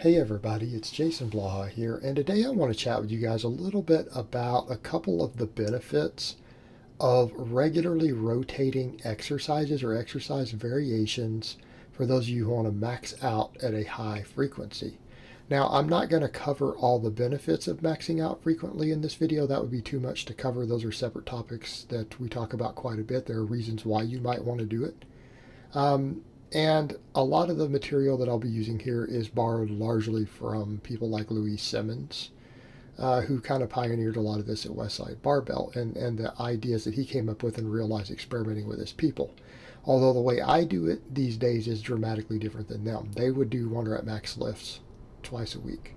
Hey everybody, it's Jason Blaha here, and today I want to chat with you guys a little bit about a couple of the benefits of regularly rotating exercises or exercise variations for those of you who want to max out at a high frequency. Now, I'm not going to cover all the benefits of maxing out frequently in this video. That would be too much to cover. Those are separate topics that we talk about quite a bit. There are reasons why you might want to do it. And a lot of the material that I'll be using here is borrowed largely from people like Louise Simmons, who kind of pioneered a lot of this at Westside Barbell and the ideas that he came up with and realized experimenting with his people. Although the way I do it these days is dramatically different than them. They would do 1 rep max lifts twice a week.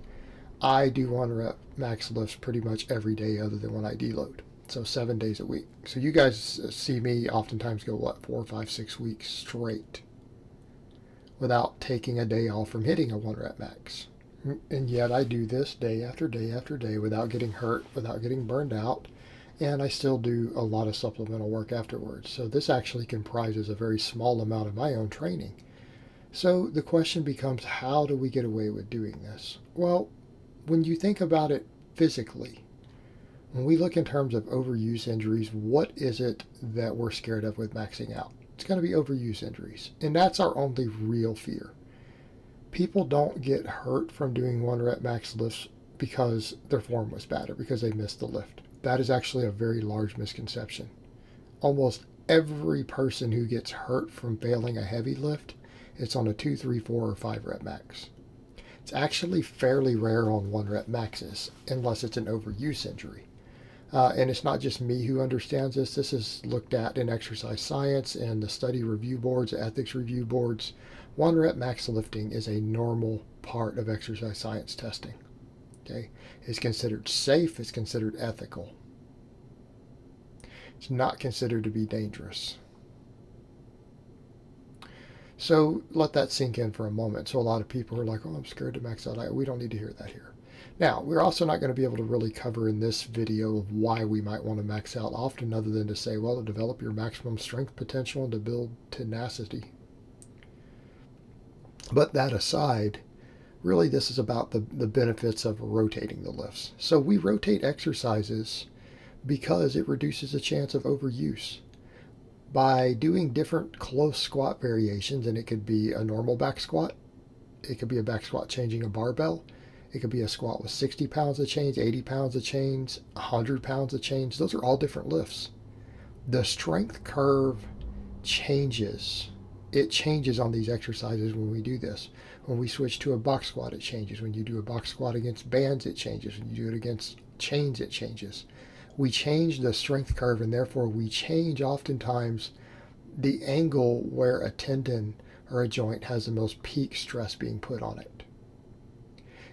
I do 1 rep max lifts pretty much every day other than when I deload. So 7 days a week. So you guys see me oftentimes go, 4, 5, 6 weeks straight without taking a day off from hitting a 1 rep max. And yet I do this day after day after day without getting hurt, without getting burned out, and I still do a lot of supplemental work afterwards. So this actually comprises a very small amount of my own training. So the question becomes, how do we get away with doing this? Well, when you think about it physically, when we look in terms of overuse injuries, what is it that we're scared of with maxing out? It's going to be overuse injuries. And that's our only real fear. People don't get hurt from doing 1 rep max lifts because their form was bad or because they missed the lift. That is actually a very large misconception. Almost every person who gets hurt from failing a heavy lift, it's on a 2, 3, 4, or 5 rep max. It's actually fairly rare on 1 rep maxes, unless it's an overuse injury. And it's not just me who understands this. This is looked at in exercise science and the study review boards, ethics review boards. 1 rep max lifting is a normal part of exercise science testing. Okay, it's considered safe. It's considered ethical. It's not considered to be dangerous. So let that sink in for a moment. So a lot of people are like, "Oh, I'm scared to max out." We don't need to hear that here. Now, we're also not going to be able to really cover in this video of why we might want to max out often, other than to say, well, to develop your maximum strength potential and to build tenacity. But that aside, really this is about the benefits of rotating the lifts. So we rotate exercises because it reduces the chance of overuse. By doing different close squat variations, and it could be a normal back squat, it could be a back squat changing a barbell, it could be a squat with 60 pounds of chains, 80 pounds of chains, 100 pounds of chains. Those are all different lifts. The strength curve changes. It changes on these exercises when we do this. When we switch to a box squat, it changes. When you do a box squat against bands, it changes. When you do it against chains, it changes. We change the strength curve, and therefore we change oftentimes the angle where a tendon or a joint has the most peak stress being put on it.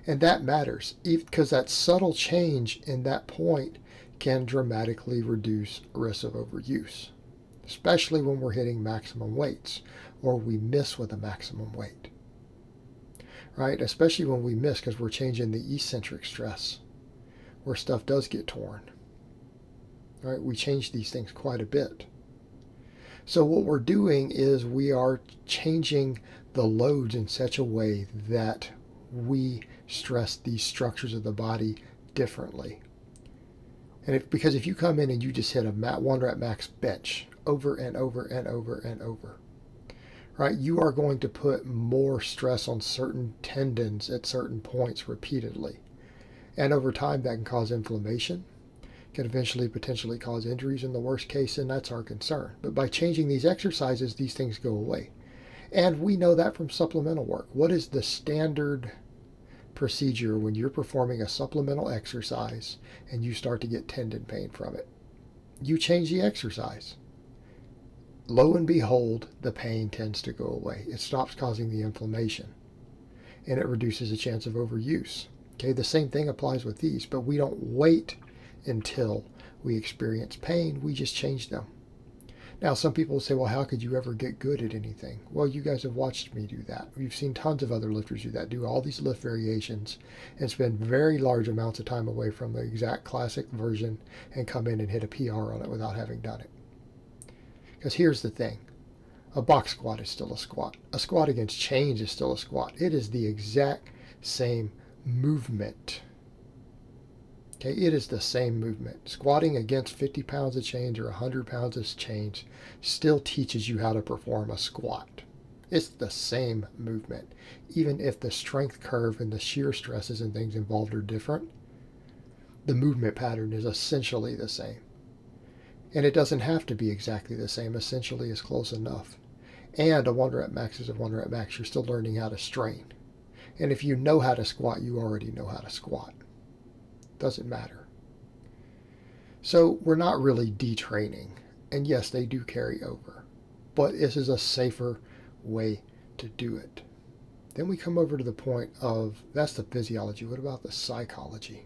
And that matters because that subtle change in that point can dramatically reduce risk of overuse, especially when we're hitting maximum weights or we miss with a maximum weight, right? Especially when we miss because we're changing the eccentric stress where stuff does get torn, right? We change these things quite a bit. So what we're doing is we are changing the loads in such a way that we stress these structures of the body differently. And because if you come in and you just hit a 1 rep max bench over and over and over and over, right, you are going to put more stress on certain tendons at certain points repeatedly. And over time that can cause inflammation, can eventually potentially cause injuries in the worst case, and that's our concern. But by changing these exercises, these things go away. And we know that from supplemental work. What is the standard procedure when you're performing a supplemental exercise and you start to get tendon pain from it? You change the exercise. Lo and behold, the pain tends to go away. It stops causing the inflammation, and it reduces the chance of overuse. Okay, the same thing applies with these, but we don't wait until we experience pain. We just change them. Now, some people will say, well, how could you ever get good at anything? Well, you guys have watched me do that. You've seen tons of other lifters do that, do all these lift variations and spend very large amounts of time away from the exact classic version and come in and hit a PR on it without having done it. Because here's the thing. A box squat is still a squat. A squat against chains is still a squat. It is the exact same movement. Okay, it is the same movement. Squatting against 50 pounds of change or 100 pounds of change still teaches you how to perform a squat. It's the same movement. Even if the strength curve and the shear stresses and things involved are different, the movement pattern is essentially the same. And it doesn't have to be exactly the same. Essentially is close enough. And a 1 rep max is a 1 rep max. You're still learning how to strain. And if you know how to squat, you already know how to squat. Doesn't matter. So we're not really detraining. And yes, they do carry over. But this is a safer way to do it. Then we come over to the point of, that's the physiology. What about the psychology?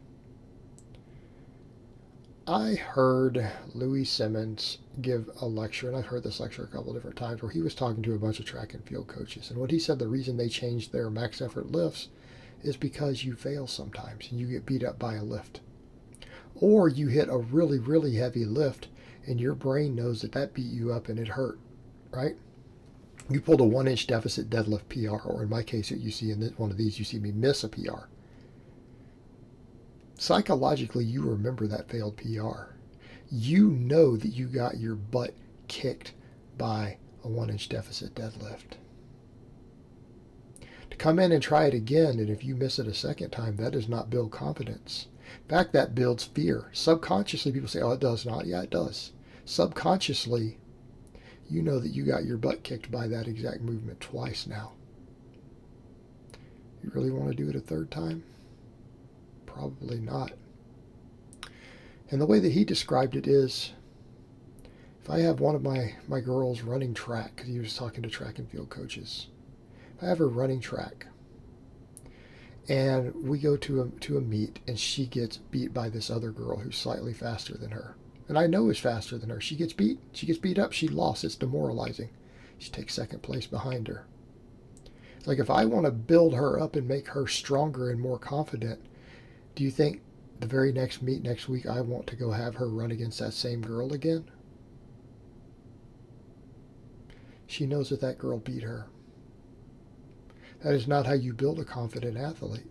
I heard Louis Simmons give a lecture, and I've heard this lecture a couple of different times, where he was talking to a bunch of track and field coaches. And what he said, the reason they changed their max effort lifts is because you fail sometimes and you get beat up by a lift. Or you hit a really, really heavy lift and your brain knows that that beat you up and it hurt, right? You pulled a 1-inch deficit deadlift PR, or in my case, you see in one of these, you see me miss a PR. Psychologically, you remember that failed PR. You know that you got your butt kicked by a 1-inch deficit deadlift. To come in and try it again, and if you miss it a second time, that does not build confidence. In fact, that builds fear. Subconsciously, people say, oh, it does not. Yeah, it does. Subconsciously, you know that you got your butt kicked by that exact movement twice now. You really want to do it a third time? Probably not. And the way that he described it is, if I have one of my girls running track, because he was talking to track and field coaches, if I have her running track, and we go to a meet, and she gets beat by this other girl who's slightly faster than her, and I know is faster than her. She gets beat up, she lost. It's demoralizing. She takes second place behind her. It's like, if I want to build her up and make her stronger and more confident, do you think the very next meet next week I want to go have her run against that same girl again? She knows that that girl beat her. That is not how you build a confident athlete.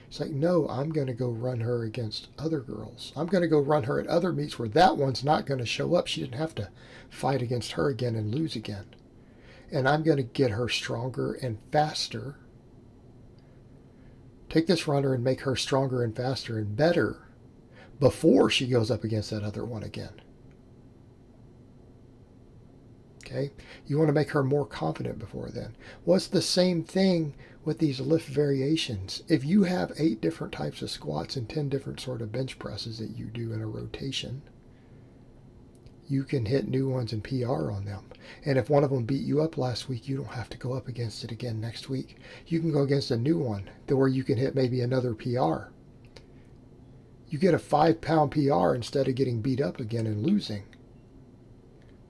It's like, no, I'm going to go run her against other girls. I'm going to go run her at other meets where that one's not going to show up. She didn't have to fight against her again and lose again. And I'm going to get her stronger and faster. Take this runner and make her stronger and faster and better before she goes up against that other one again. Okay? You want to make her more confident before then. Well, it's the same thing with these lift variations. If you have 8 different types of squats and 10 different sort of bench presses that you do in a rotation, you can hit new ones and PR on them. And if one of them beat you up last week, you don't have to go up against it again next week. You can go against a new one where you can hit maybe another PR. You get a 5-pound PR instead of getting beat up again and losing.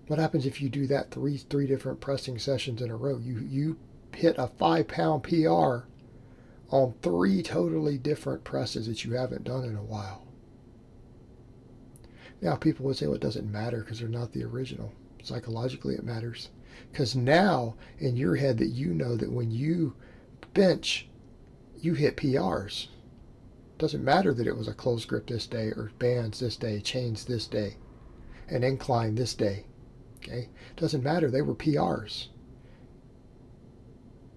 What happens if you do that three different pressing sessions in a row? You hit a 5-pound PR on 3 totally different presses that you haven't done in a while. Now, people would say, well, it doesn't matter because they're not the original. Psychologically, it matters. Because now, in your head, that you know that when you bench, you hit PRs. It doesn't matter that it was a closed grip this day, or bands this day, chains this day, an incline this day. Okay? It doesn't matter. They were PRs.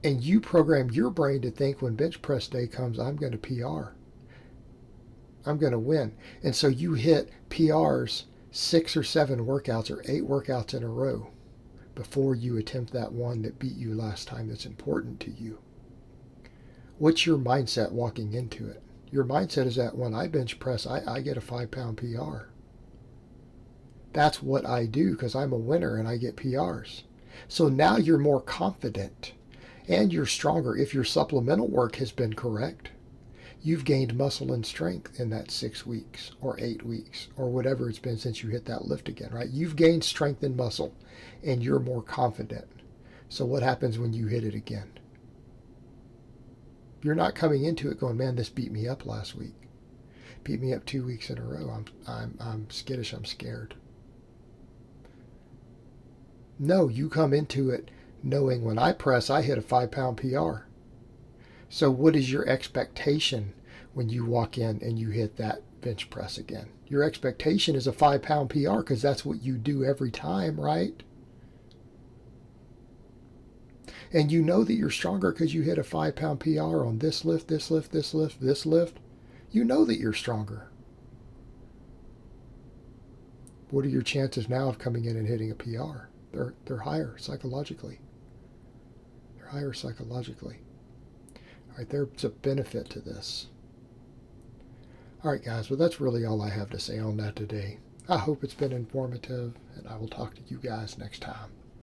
And you program your brain to think when bench press day comes, I'm going to PR. I'm going to win. And so you hit PRs 6 or 7 workouts or 8 workouts in a row before you attempt that one that beat you last time that's important to you. What's your mindset walking into it? Your mindset is that when I bench press, I get a 5-pound PR. That's what I do because I'm a winner and I get PRs. So now you're more confident and you're stronger. If your supplemental work has been correct, you've gained muscle and strength in that 6 weeks or 8 weeks or whatever it's been since you hit that lift again, right? You've gained strength and muscle and you're more confident. So what happens when you hit it again? You're not coming into it going, man, this beat me up last week. Beat me up 2 weeks in a row. I'm skittish. I'm scared. No, you come into it knowing when I press, I hit a 5-pound PR. So what is your expectation when you walk in and you hit that bench press again? Your expectation is a 5-pound PR because that's what you do every time, right? And you know that you're stronger because you hit a 5-pound PR on this lift, this lift, this lift, this lift. You know that you're stronger. What are your chances now of coming in and hitting a PR? They're higher psychologically. They're higher psychologically. All right, there's a benefit to this. All right, guys, well, that's really all I have to say on that today. I hope it's been informative, and I will talk to you guys next time.